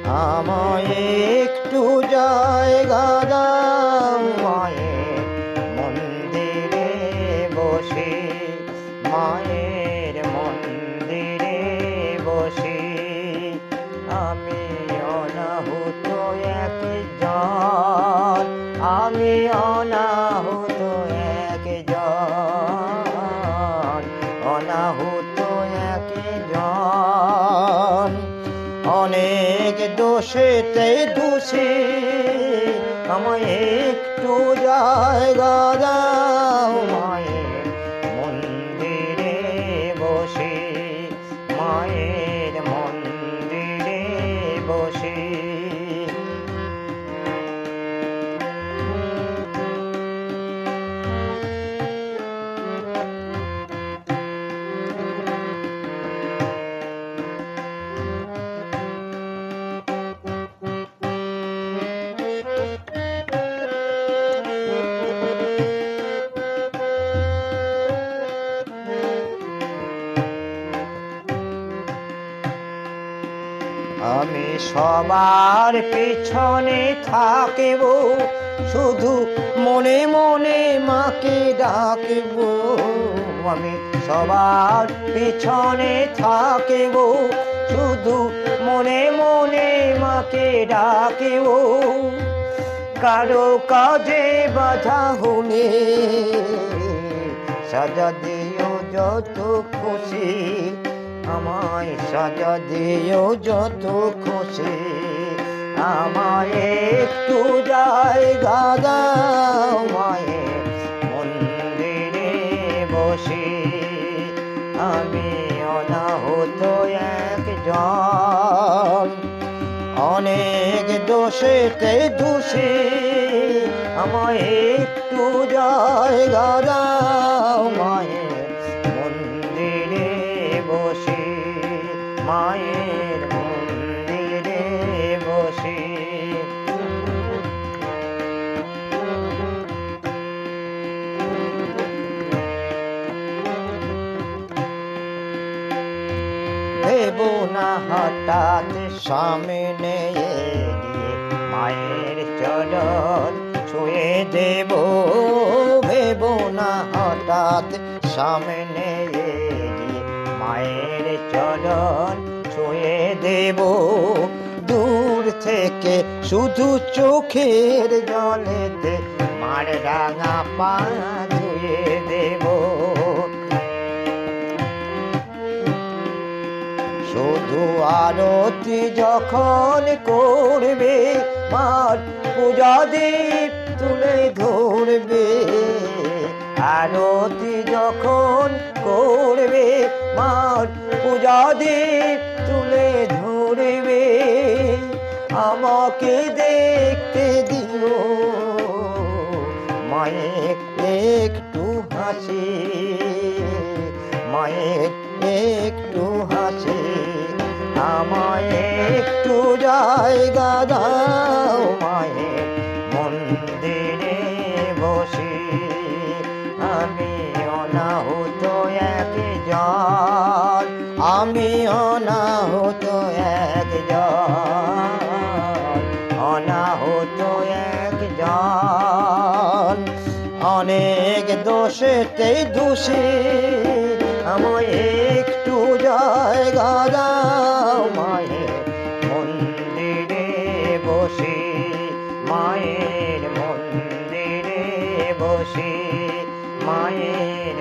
আমায় একটু জায়গা দাও মায়ের মন্দিরে বসে, মায়ের মন্দিরে বসে। আমি অনাহুত একজন, আমি অনাহুত একজন, অনাহুত একজন। অনেক দোষেতে দোষী, আমায় একটু জায়গা দাও মায়ের মন্দিরে বসে, মায়ের মন্দিরে বসে। আমি সবার পিছনে থাকিব, শুধু মনে মনে মাকে ডাকিব। আমি সবার পিছনে থাকিব, শুধু মনে মনে মাকে ডাকিব। কারো কাজে বাধা হলে সাজা দিও যত খুশি, আমায় সাজা দিও যত খুশি। আমায় একটু জায়গা দাও মায়ের মন্দিরে বসে, আমি অনাহুত একজন। অনেক দোষেতে দোষী, আমায় একটু জায়গা দাও মায়ের মন্দিরে বসে, মায়ের মন্দিরে বসে। ভেবো না হঠাৎ সামনে এগিয়ে মায়ের চরণ ছুঁয়ে দেব, ভেবো না হঠাৎ সামনে এগিয়ে মায়ের চরণ ছুঁয়ে দেব। দূর থেকে শুধু চোখের জলেতে মার রাঙা পা ধুয়ে দেব। শুধু আরতি যখন করবে, মার পূজা দীপ তুলে ধরবে। আরতি যখন করবে, মার পূজা দীপ তুলে ধরবে। আমাকে দেখতে দিও মায়ের একটু হাসি, মায়ের একটু হাসি। আমায় একটু জায়গা দাও মায়ের মন্দিরে বসে, আমি অনাহুত একজন, আমি অনাহুত একজন, অনাহুত একজন। অনেক দোষেতে দোষী, আমায় একটু জায়গা দাও মায়ের মন্দিরে বসে, মায়ের মন্দিরে বসে, মায়ের